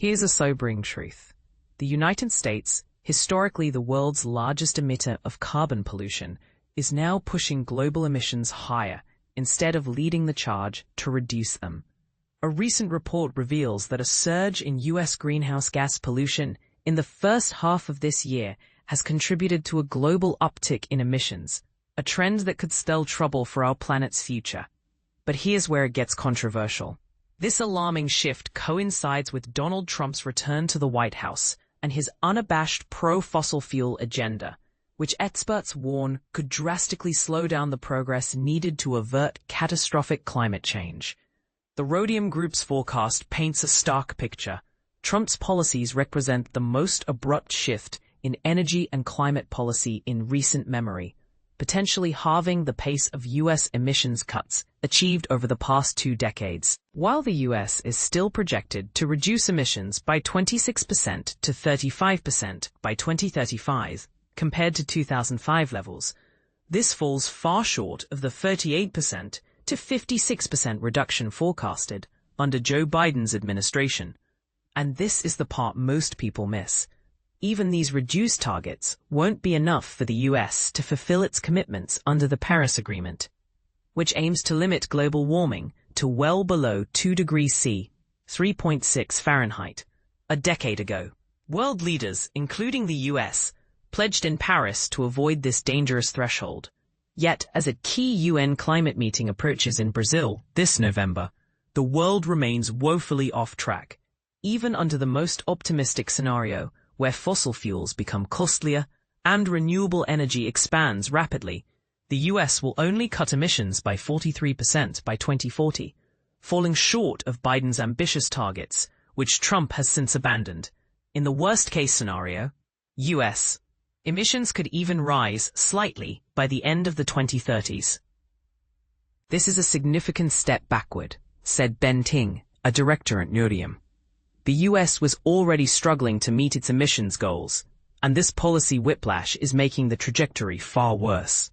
Here's a sobering truth. The United States, historically the world's largest emitter of carbon pollution, is now pushing global emissions higher instead of leading the charge to reduce them. A recent report reveals that a surge in U.S. greenhouse gas pollution in the first half of this year has contributed to a global uptick in emissions, a trend that could spell trouble for our planet's future. But here's where it gets controversial. This alarming shift coincides with Donald Trump's return to the White House and his unabashed pro-fossil fuel agenda, which experts warn could drastically slow down the progress needed to avert catastrophic climate change. The Rhodium Group's forecast paints a stark picture. Trump's policies represent the most abrupt shift in energy and climate policy in recent memory, potentially halving the pace of U.S. emissions cuts achieved over the past 2 decades. While the U.S. is still projected to reduce emissions by 26% to 35% by 2035, compared to 2005 levels, this falls far short of the 38% to 56% reduction forecasted under Joe Biden's administration. And this is the part most people miss. Even these reduced targets won't be enough for the U.S. to fulfill its commitments under the Paris Agreement, which aims to limit global warming to well below 2 degrees C, 3.6 Fahrenheit, a decade ago. World leaders, including the U.S., pledged in Paris to avoid this dangerous threshold. Yet, as a key UN climate meeting approaches in Brazil this November, the world remains woefully off track. Even under the most optimistic scenario, where fossil fuels become costlier and renewable energy expands rapidly, the US will only cut emissions by 43% by 2040, falling short of Biden's ambitious targets, which Trump has since abandoned. In the worst-case scenario, US emissions could even rise slightly by the end of the 2030s. This is a significant step backward, said Ben Ting, a director at Rhodium. The US was already struggling to meet its emissions goals, and this policy whiplash is making the trajectory far worse.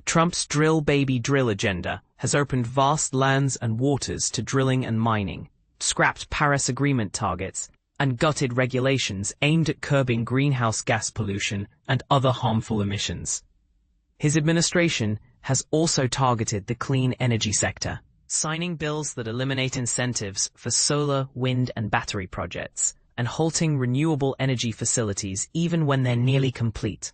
Trump's drill baby drill agenda has opened vast lands and waters to drilling and mining, scrapped Paris Agreement targets, and gutted regulations aimed at curbing greenhouse gas pollution and other harmful emissions. His administration has also targeted the clean energy sector, signing bills that eliminate incentives for solar, wind, and battery projects, and halting renewable energy facilities even when they're nearly complete.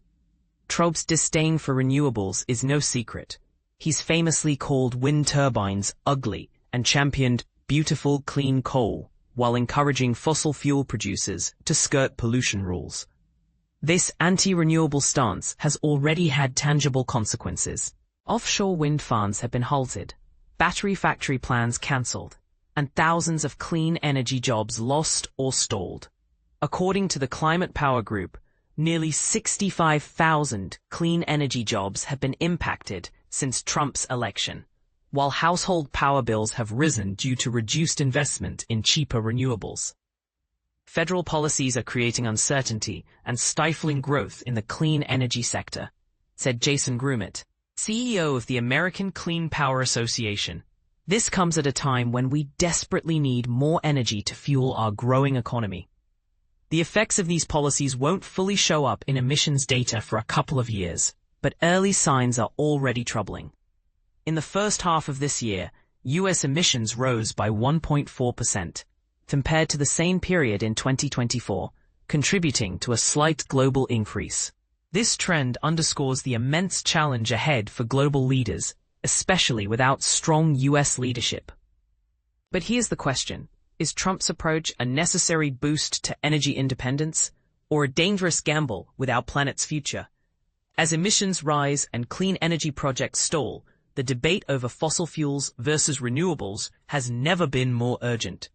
Trump's disdain for renewables is no secret. He's famously called wind turbines ugly and championed beautiful clean coal, while encouraging fossil fuel producers to skirt pollution rules. This anti-renewable stance has already had tangible consequences. Offshore wind farms have been halted, battery factory plans cancelled, and thousands of clean energy jobs lost or stalled. According to the Climate Power Group, nearly 65,000 clean energy jobs have been impacted since Trump's election, while household power bills have risen due to reduced investment in cheaper renewables. Federal policies are creating uncertainty and stifling growth in the clean energy sector, said Jason Grummet, CEO of the American Clean Power Association. This comes at a time when we desperately need more energy to fuel our growing economy. The effects of these policies won't fully show up in emissions data for a couple of years, but early signs are already troubling. In the first half of this year, U.S. emissions rose by 1.4%, compared to the same period in 2024, contributing to a slight global increase. This trend underscores the immense challenge ahead for global leaders, especially without strong U.S. leadership. But here's the question. Is Trump's approach a necessary boost to energy independence, or a dangerous gamble with our planet's future? As emissions rise and clean energy projects stall, the debate over fossil fuels versus renewables has never been more urgent.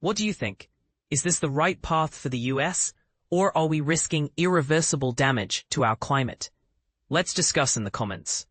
What do you think? Is this the right path for the US, or are we risking irreversible damage to our climate? Let's discuss in the comments.